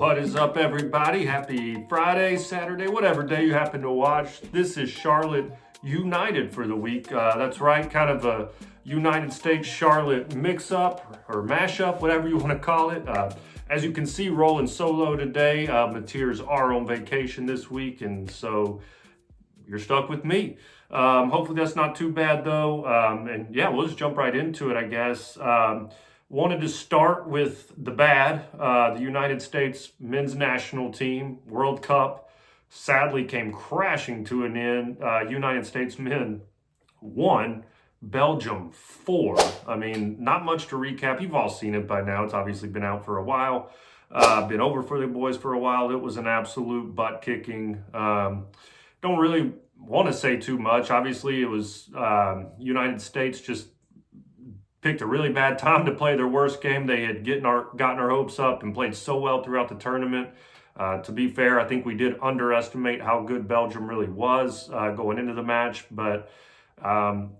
What is up, everybody? Happy Friday, Saturday, whatever day you happen to watch. This is Charlotte United for the week. That's right, kind of a United States Charlotte mix-up or mash-up, whatever you want to call it. As you can see, rolling solo today. Mateers are on vacation this week, and so you're stuck with me. Hopefully that's not too bad, though. And yeah, we'll just jump right into it, I guess. Wanted to start with the bad. The United States men's national team, World Cup, sadly came crashing to an end. United States men won, Belgium 4. I mean, not much to recap. You've all seen it by now. It's obviously been out for a while. Been over for the boys for a while. It was an absolute butt kicking. Don't really want to say too much. Obviously, it was United States just picked a really bad time to play their worst game. They had gotten our hopes up and played so well throughout the tournament. To be fair, I think we did underestimate how good Belgium really was going into the match. But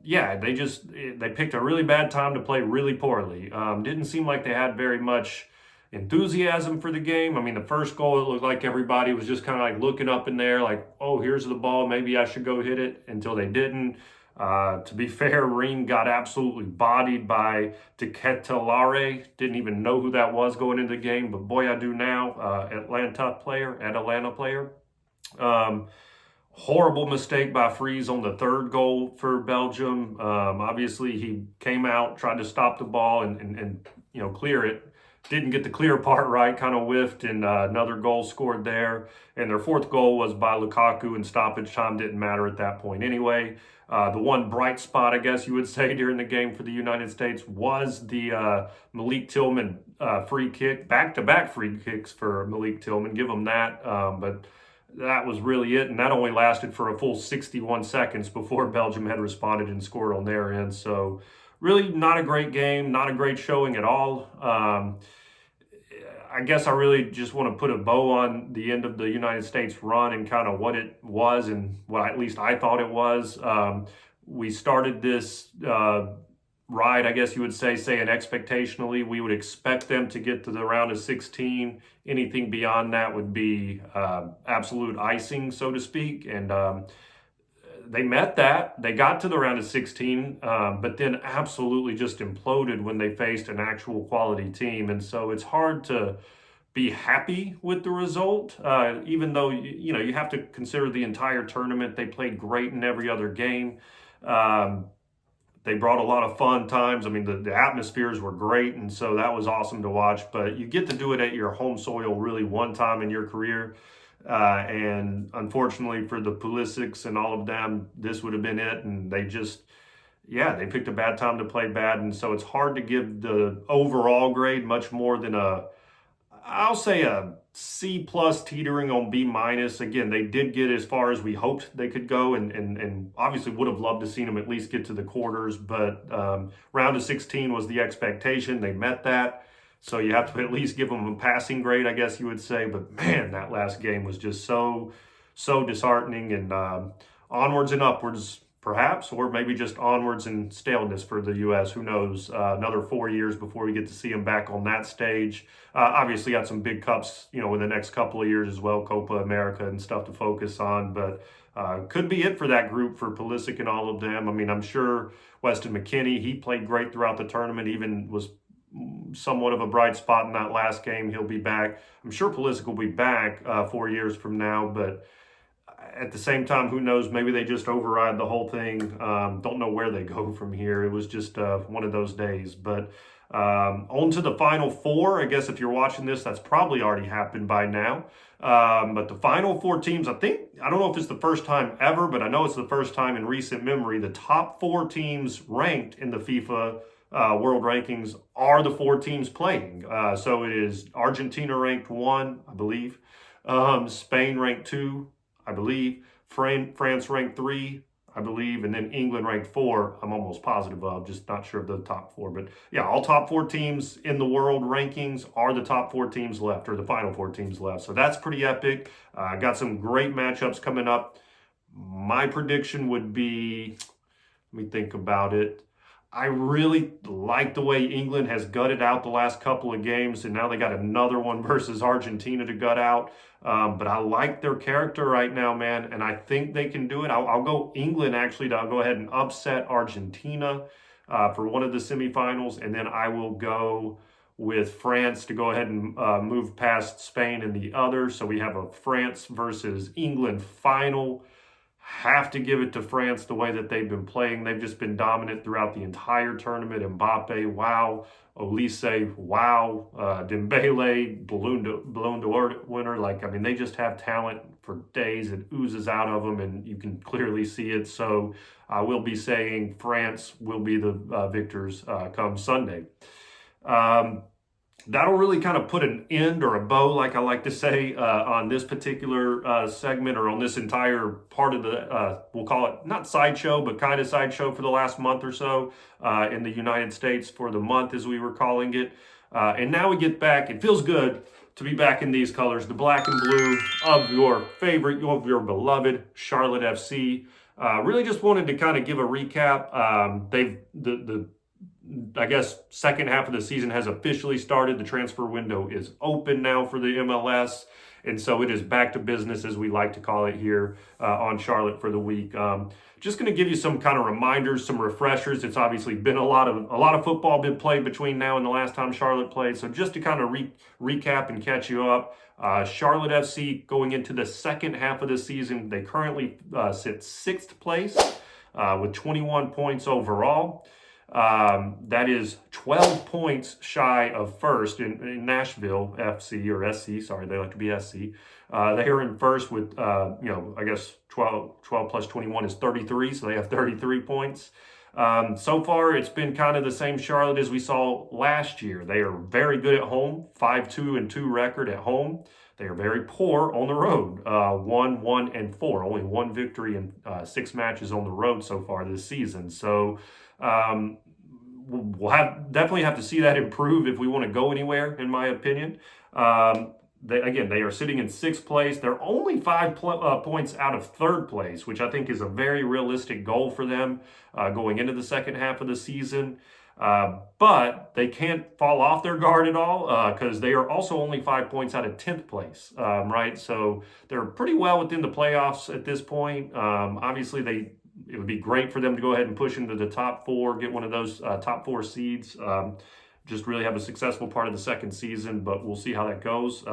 yeah, they picked a really bad time to play really poorly. Didn't seem like they had very much enthusiasm for the game. I mean, the first goal, it looked like everybody was just kind of like looking up in there like, oh, here's the ball, maybe I should go hit it, until they didn't. To be fair, Ream got absolutely bodied by Teketelare. Didn't even know who that was going into the game, but boy, I do now. Atlanta player. Horrible mistake by Freeze on the third goal for Belgium. Obviously, he came out, tried to stop the ball and clear it. Didn't get the clear part right, kind of whiffed, and another goal scored there. And their fourth goal was by Lukaku, and stoppage time didn't matter at that point anyway. The one bright spot, I guess you would say, during the game for the United States was the Malik Tillman free kick. Back-to-back free kicks for Malik Tillman. Give him that. But that was really it, and that only lasted for a full 61 seconds before Belgium had responded and scored on their end. So really not a great game, not a great showing at all. I guess I really just want to put a bow on the end of the United States run and kind of what it was and what at least I thought it was. We started this ride, I guess you would say, saying expectationally we would expect them to get to the round of 16. Anything beyond that would be absolute icing, so to speak. And they met that. They got to the round of 16, but then absolutely just imploded when they faced an actual quality team. And so it's hard to be happy with the result, even though, you have to consider the entire tournament. They played great in every other game. They brought a lot of fun times. I mean, the atmospheres were great, and so that was awesome to watch. But you get to do it at your home soil really one time in your career. And unfortunately for the Pulisics and all of them, this would have been it. And they picked a bad time to play bad. And so it's hard to give the overall grade much more than I'll say a C plus teetering on B minus. Again, they did get as far as we hoped they could go, and obviously would have loved to seen them at least get to the quarters. But round of 16 was the expectation. They met that. So you have to at least give them a passing grade, I guess you would say. But man, that last game was just so disheartening. And onwards and upwards, perhaps, or maybe just onwards and staleness for the U.S. Who knows? Another 4 years before we get to see them back on that stage. Obviously, got some big cups, in the next couple of years as well, Copa America and stuff to focus on. But could be it for that group, for Pulisic and all of them. I mean, I'm sure Weston McKennie, he played great throughout the tournament, even was somewhat of a bright spot in that last game. He'll be back. I'm sure Pulisic will be back 4 years from now, but at the same time, who knows? Maybe they just override the whole thing. Don't know where they go from here. It was just one of those days. But on to the Final Four. I guess if you're watching this, that's probably already happened by now. But the Final Four teams, I don't know if it's the first time ever, but I know it's the first time in recent memory, the top 4 teams ranked in the FIFA world rankings are the 4 teams playing. So it is Argentina ranked 1, I believe. Spain ranked 2, I believe. France ranked 3, I believe. And then England ranked 4. I'm almost positive of, just not sure of the top 4. But yeah, all top 4 teams in the world rankings are the top 4 teams left, or the final 4 teams left. So that's pretty epic. Got some great matchups coming up. My prediction would be, let me think about it. I really like the way England has gutted out the last couple of games, and now they got another one versus Argentina to gut out. But I like their character right now, man, and I think they can do it. I'll go England, actually. I'll go ahead and upset Argentina for one of the semifinals, and then I will go with France to go ahead and move past Spain in the other. So we have a France versus England final. Have to give it to France the way that they've been playing. They've just been dominant throughout the entire tournament. Mbappe, wow. Olise, wow. Dembele, Ballon d'Or winner. Like, I mean, they just have talent for days. It oozes out of them, and you can clearly see it. So I will be saying France will be the victors come Sunday. That'll really kind of put an end or a bow, like I like to say, on this particular segment, or on this entire part of the, we'll call it not sideshow, but kind of sideshow for the last month or so in the United States for the month, as we were calling it. And now we get back. It feels good to be back in these colors, the black and blue of your favorite, of your beloved Charlotte FC. Really just wanted to kind of give a recap. I guess second half of the season has officially started. The transfer window is open now for the MLS. And so it is back to business, as we like to call it here on Charlotte for the week. Just going to give you some kind of reminders, some refreshers. It's obviously been a lot of football been played between now and the last time Charlotte played. So just to kind of recap and catch you up, Charlotte FC going into the second half of the season, they currently sit sixth place with 21 points overall. That is 12 points shy of first in Nashville FC or SC. Sorry, they like to be SC. They are in first with, I guess 12 plus 21 is 33. So they have 33 points. So far, it's been kind of the same Charlotte as we saw last year. They are very good at home, 5-2-2 record at home. They are very poor on the road, 1-1-4. Only one victory in 6 matches on the road so far this season. So we'll definitely have to see that improve if we want to go anywhere, in my opinion. They are sitting in sixth place. They're only 5 points out of third place, which I think is a very realistic goal for them going into the second half of the season. But they can't fall off their guard at all because they are also only 5 points out of 10th place, right? So they're pretty well within the playoffs at this point. Obviously, it would be great for them to go ahead and push into the top 4, get one of those top 4 seeds, just really have a successful part of the second season, but we'll see how that goes.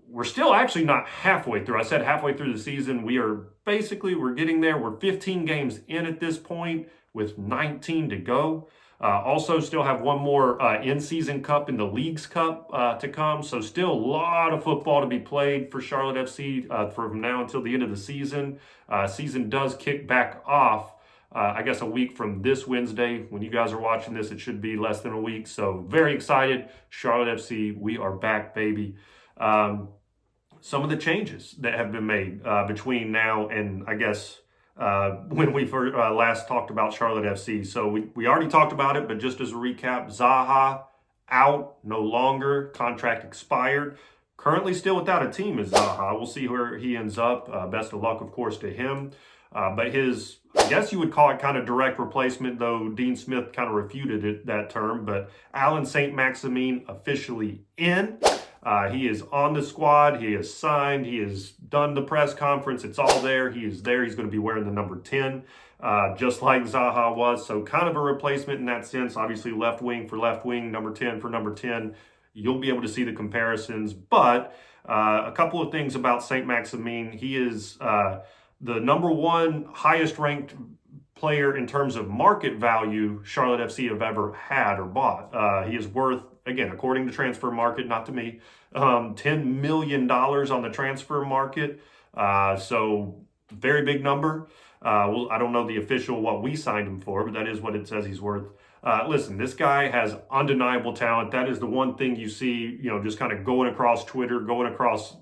We're still actually not halfway through. I said halfway through the season. We're getting there. We're 15 games in at this point with 19 to go. Also still have one more in-season cup in the Leagues Cup to come. So still a lot of football to be played for Charlotte FC from now until the end of the season. Season does kick back off, I guess, a week from this Wednesday. When you guys are watching this, it should be less than a week. So very excited. Charlotte FC, we are back, baby. Some of the changes that have been made between now and, I guess, when we last talked about Charlotte FC. So we already talked about it, but just as a recap, Zaha out, no longer, contract expired. Currently still without a team is Zaha. We'll see where he ends up. Best of luck, of course, to him. But his, I guess you would call it kind of direct replacement, though Dean Smith kind of refuted that term. But Alan Saint-Maximin officially in. He is on the squad. He is signed. He has done the press conference. It's all there. He is there. He's going to be wearing the number 10, just like Zaha was. So kind of a replacement in that sense. Obviously, left wing for left wing, number 10 for number 10. You'll be able to see the comparisons. But a couple of things about Saint-Maximin. He is the number 1 highest ranked player in terms of market value Charlotte FC have ever had or bought. He is worth, again, according to Transfer Market, not to me, $10 million on the transfer market. So very big number. I don't know the official what we signed him for, but that is what it says he's worth. Listen, this guy has undeniable talent. That is the one thing you see, just kind of going across Twitter, going across,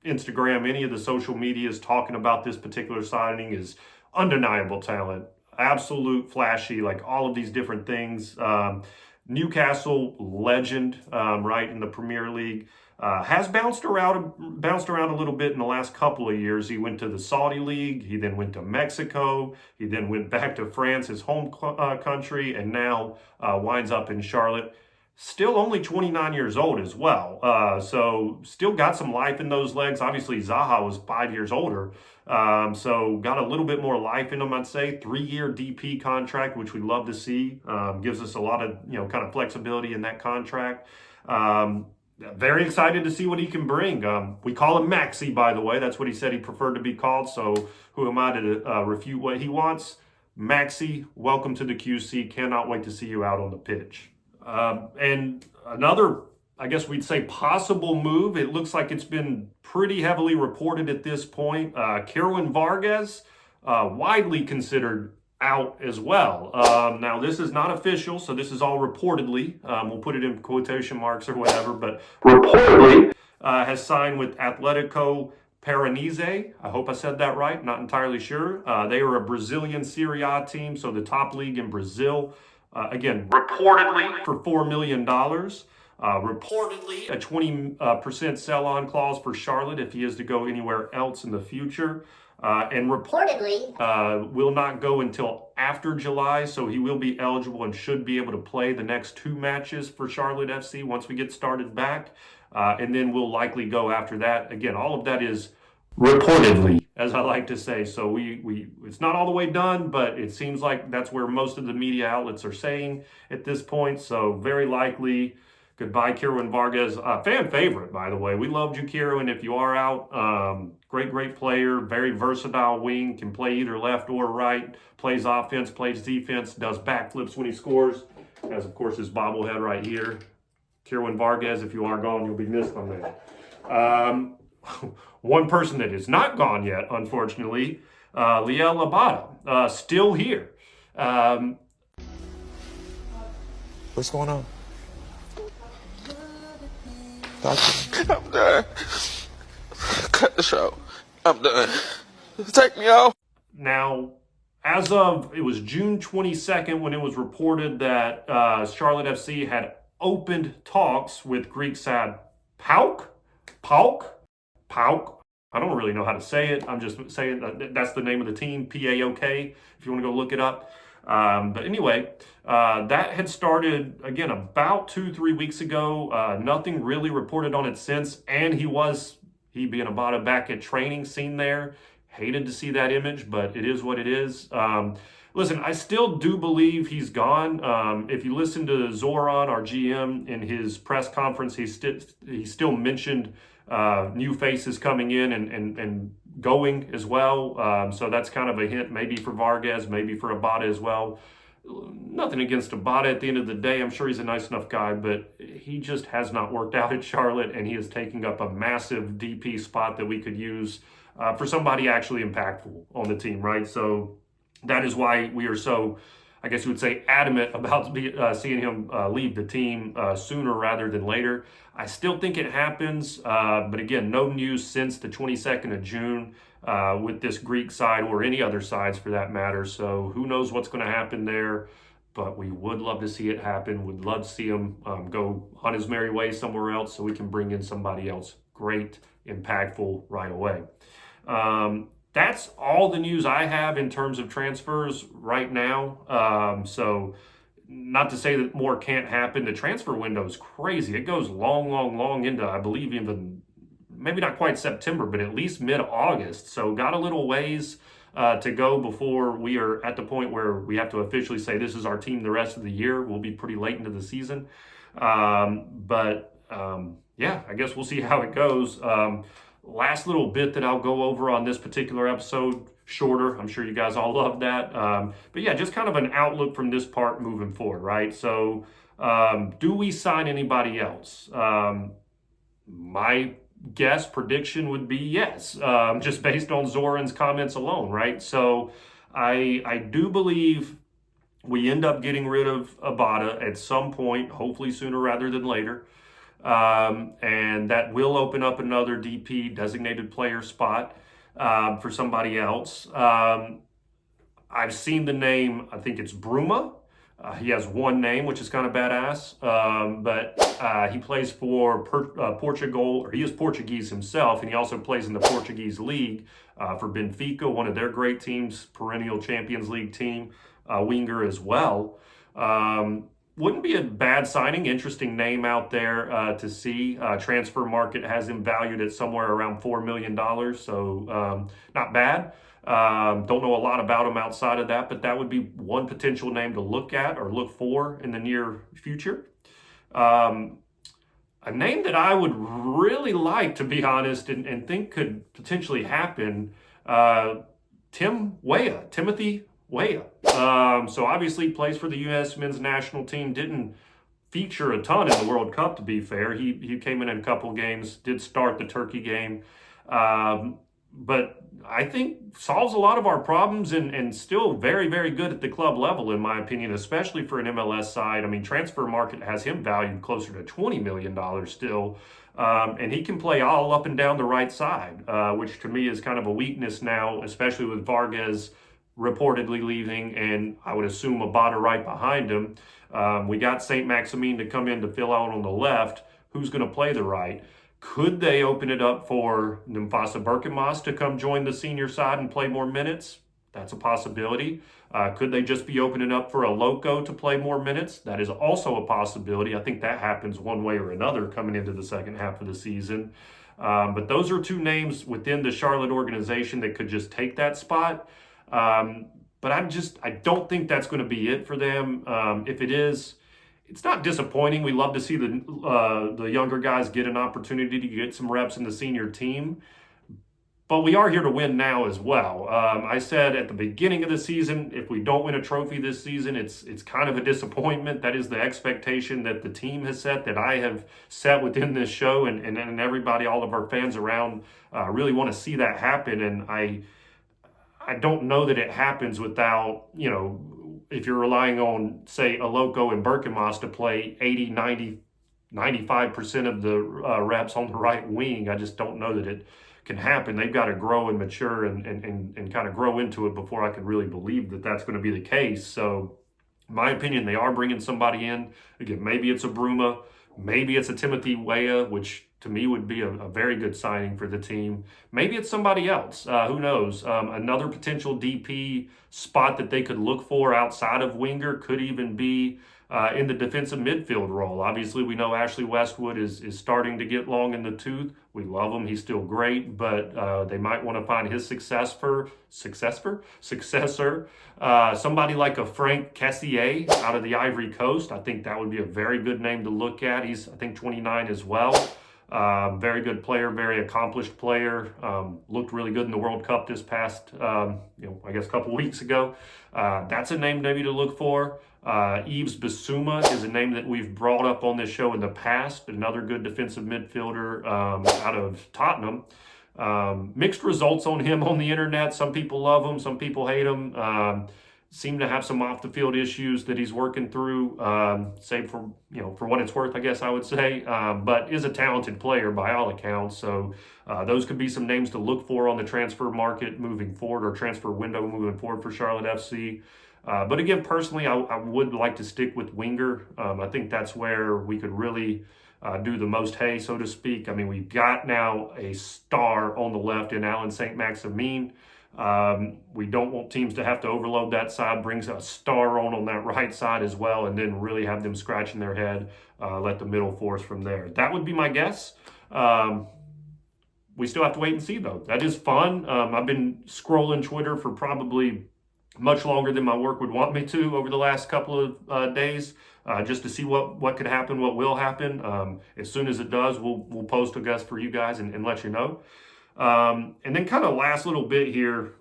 Instagram, any of the social medias talking about this particular signing is undeniable talent. Absolute flashy, like all of these different things. Newcastle legend, right, in the Premier League. Has bounced around a little bit in the last couple of years. He went to the Saudi League, he then went to Mexico, he then went back to France, his home country, and now winds up in Charlotte. Still only 29 years old as well. So still got some life in those legs. Obviously, Zaha was 5 years older. So got a little bit more life in him, I'd say. 3-year DP contract, which we love to see. Gives us a lot of, kind of flexibility in that contract. Very excited to see what he can bring. We call him Maxi, by the way. That's what he said he preferred to be called. So who am I to refute what he wants? Maxi, welcome to the QC. Cannot wait to see you out on the pitch. And another, I guess we'd say, possible move. It looks like it's been pretty heavily reported at this point. Kerwin Vargas, widely considered out as well. Now, this is not official, so this is all reportedly. We'll put it in quotation marks or whatever, but reportedly has signed with Atletico Paranaense. I hope I said that right. Not entirely sure. They are a Brazilian Serie A team, so the top league in Brazil. Again, reportedly for $4 million. Reportedly a 20% sell-on clause for Charlotte if he is to go anywhere else in the future. And reportedly will not go until after July, so he will be eligible and should be able to play the next 2 matches for Charlotte FC once we get started back. And then we'll likely go after that. Again, all of that is reportedly, as I like to say. So we it's not all the way done, but it seems like that's where most of the media outlets are saying at this point. So very likely, goodbye, Kerwin Vargas. Fan favorite, by the way. We loved you, Kerwin, if you are out. Great player, very versatile wing, can play either left or right, plays offense, plays defense, does backflips when he scores. As, of course, his bobblehead right here. Kerwin Vargas, if you are gone, you'll be missed on that. One person that is not gone yet, unfortunately, Liel Abada, still here. What's going on? Doctor. I'm done. Cut the show. I'm done. Take me off. Now, as of, it was June 22nd when it was reported that Charlotte FC had opened talks with Greek side PAOK. I don't really know how to say it. I'm just saying that's the name of the team, PAOK, if you want to go look it up. But anyway, that had started, again, about 2-3 weeks ago. Nothing really reported on it since. And he being Abada, back at training scene there. Hated to see that image, but it is what it is. Listen, I still do believe he's gone. If you listen to Zoran, our GM, in his press conference, he still mentioned new faces coming in and going as well. So that's kind of a hint, maybe for Vargas, maybe for Abada as well. Nothing against Abada at the end of the day. I'm sure he's a nice enough guy, but he just has not worked out at Charlotte, and he is taking up a massive DP spot that we could use for somebody actually impactful on the team, right? So that is why we are so, I guess you would say, adamant about seeing him leave the team sooner rather than later. I still think it happens, but again, no news since the 22nd of June with this Greek side or any other sides for that matter. So who knows what's going to happen there, but we would love to see it happen. Would love to see him go on his merry way somewhere else so we can bring in somebody else great, impactful right away. That's all the news I have in terms of transfers right now. So not to say that more can't happen. The transfer window is crazy. It goes long into, I believe, even maybe not quite September, but at least mid-August. So got a little ways to go before we are at the point where we have to officially say this is our team the rest of the year. We'll be pretty late into the season. Yeah, I guess we'll see how it goes. Last little bit that I'll go over on this particular episode, shorter. I'm sure you guys all love that. But yeah, just kind of an outlook from this part moving forward, right? So do we sign anybody else? My guess, prediction would be yes, just based on Zoran's comments alone, right? So I do believe we end up getting rid of Abada at some point, hopefully sooner rather than later. And that will open up another DP, designated player spot, for somebody else. I've seen the name, I think it's Bruma, He has one name, which is kind of badass, but he plays for Portugal, or he is Portuguese himself, and he also plays in the Portuguese league for Benfica, one of their great teams, perennial Champions League team, winger as well. Wouldn't be a bad signing. Interesting name out there to see. Transfer market has him valued at somewhere around $4 million, so not bad. Don't know a lot about him outside of that, but that would be one potential name to look at or look for in the near future. A name that I would really like, to be honest, and think could potentially happen, Timothy Weah. So obviously plays for the U.S. men's national team. Didn't feature a ton in the World Cup, to be fair. He came in a couple games, did start the Turkey game. But I think solves a lot of our problems and still very, very good at the club level, in my opinion, especially for an MLS side. I mean, transfer market has him valued closer to $20 million still. And he can play all up and down the right side, which to me is kind of a weakness now, especially with Vargas reportedly leaving, and I would assume Abada right behind him. We got Saint-Maximin to come in to fill out on the left. Who's going to play the right? Could they open it up for Mufasa Berkenmas to come join the senior side and play more minutes? That's a possibility. Could they just be opening up for a Loco to play more minutes? That is also a possibility. I think that happens one way or another coming into the second half of the season. But those are two names within the Charlotte organization that could just take that spot. But I don't think that's going to be it for them. If it is, it's not disappointing. We love to see the younger guys get an opportunity to get some reps in the senior team. But we are here to win now as well. I said at the beginning of the season, if we don't win a trophy this season, it's kind of a disappointment. That is the expectation that the team has set, that I have set within this show, and everybody, all of our fans around, really want to see that happen. And I don't know that it happens without, if you're relying on, say, a Loco and Berkenmas to play 80, 90, 95% of the reps on the right wing. I just don't know that it can happen. They've got to grow and mature and kind of grow into it before I could really believe that that's going to be the case. So, in my opinion, they are bringing somebody in. Again, maybe it's a Bruma, maybe it's a Timothy Weah, which to me would be a very good signing for the team. Maybe it's somebody else. Who knows? Another potential DP spot that they could look for outside of winger could even be in the defensive midfield role. Obviously, we know Ashley Westwood is starting to get long in the tooth. We love him. He's still great, but they might want to find his successor. Somebody like a Frank Kessié out of the Ivory Coast. I think that would be a very good name to look at. He's, I think, 29 as well. Very good player, very accomplished player. Looked really good in the World Cup this past, I guess a couple weeks ago. That's a name maybe to look for. Yves Bissouma is a name that we've brought up on this show in the past. Another good defensive midfielder out of Tottenham. Mixed results on him on the internet. Some people love him, some people hate him. Seem to have some off the field issues that he's working through, save for what it's worth, I guess I would say, but is a talented player by all accounts. So those could be some names to look for on the transfer market moving forward, or transfer window moving forward for Charlotte FC. But again, personally, I would like to stick with winger. I think that's where we could really do the most hay, so to speak. I mean, we've got now a star on the left in Alan Saint-Maximin. We don't want teams to have to overload that side. Brings a star on that right side as well, and then really have them scratching their head, let the middle force from there. That would be my guess. We still have to wait and see, though. That is fun. I've been scrolling Twitter for probably much longer than my work would want me to over the last couple of days, just to see what could happen, what will happen. As soon as it does, we'll post a guess for you guys and let you know. And then kind of last little bit here,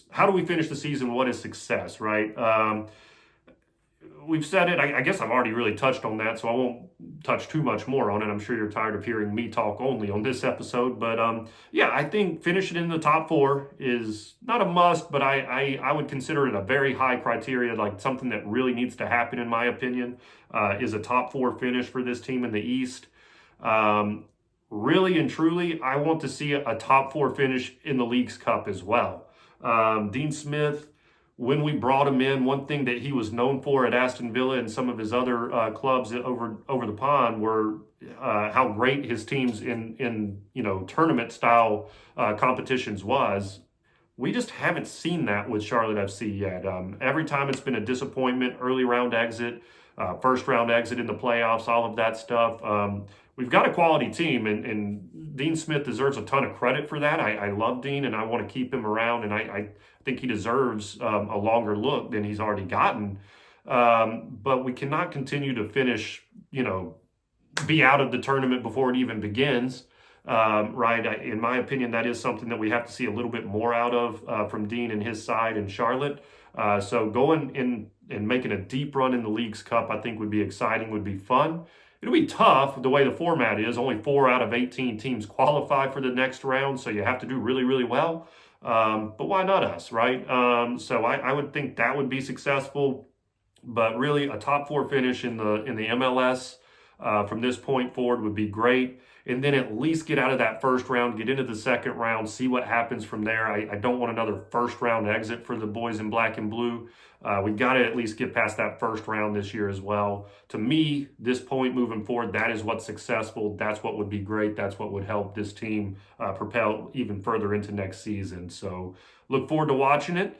how do we finish the season? What is success, right? We've said it. I guess I've already really touched on that, so I won't touch too much more on it. I'm sure you're tired of hearing me talk only on this episode. But yeah, I think finishing in the top four is not a must, but I would consider it a very high criteria, like something that really needs to happen, in my opinion, is a top four finish for this team in the East. Really and truly, I want to see a top four finish in the Leagues Cup as well. Dean Smith when we brought him in, one thing that he was known for at Aston Villa and some of his other clubs over the pond were how great his teams in tournament style competitions was. We just haven't seen that with Charlotte FC yet. Every time it's been a disappointment, early round exit, first round exit in the playoffs, all of that stuff. We've got a quality team, and Dean Smith deserves a ton of credit for that. I love Dean, and I want to keep him around, and I think he deserves a longer look than he's already gotten. But we cannot continue to finish, be out of the tournament before it even begins. Right. In my opinion, that is something that we have to see a little bit more out of from Dean and his side in Charlotte. So going in and making a deep run in the Leagues Cup, I think would be exciting, would be fun. It'll be tough the way the format is. Only 4 out of 18 teams qualify for the next round, so you have to do really, really well. But why not us, right? So I would think that would be successful. But really, a top 4 finish in the MLS from this point forward would be great. And then at least get out of that first round, get into the second round, see what happens from there. I don't want another first round exit for the boys in black and blue. We got to at least get past that first round this year as well. To me, this point moving forward, that is what's successful. That's what would be great. That's what would help this team propel even further into next season. So look forward to watching it.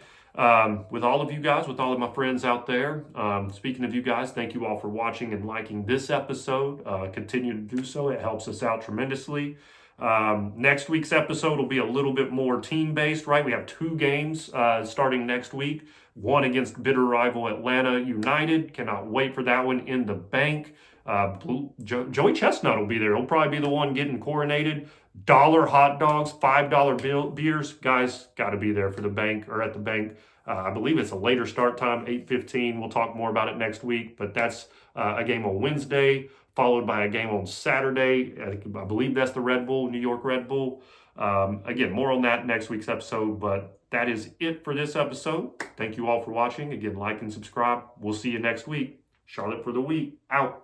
With all of you guys, with all of my friends out there. Speaking of you guys, thank you all for watching and liking this episode. Continue to do so. It helps us out tremendously. Next week's episode will be a little bit more team-based, right? We have 2 games starting next week. One against bitter rival Atlanta United. Cannot wait for that one in the bank. Joey Chestnut will be there. He'll probably be the one getting coronated. $1 hot dogs, $5 beers. Guys, got to be there for the bank or at the bank. I believe it's a later start time, 8:15. We'll talk more about it next week, but that's a game on Wednesday, followed by a game on Saturday. I believe that's the New York Red Bull. Again, more on that next week's episode, but that is it for this episode. Thank you all for watching. Again, like and subscribe. We'll see you next week. Charlotte for the week. Out.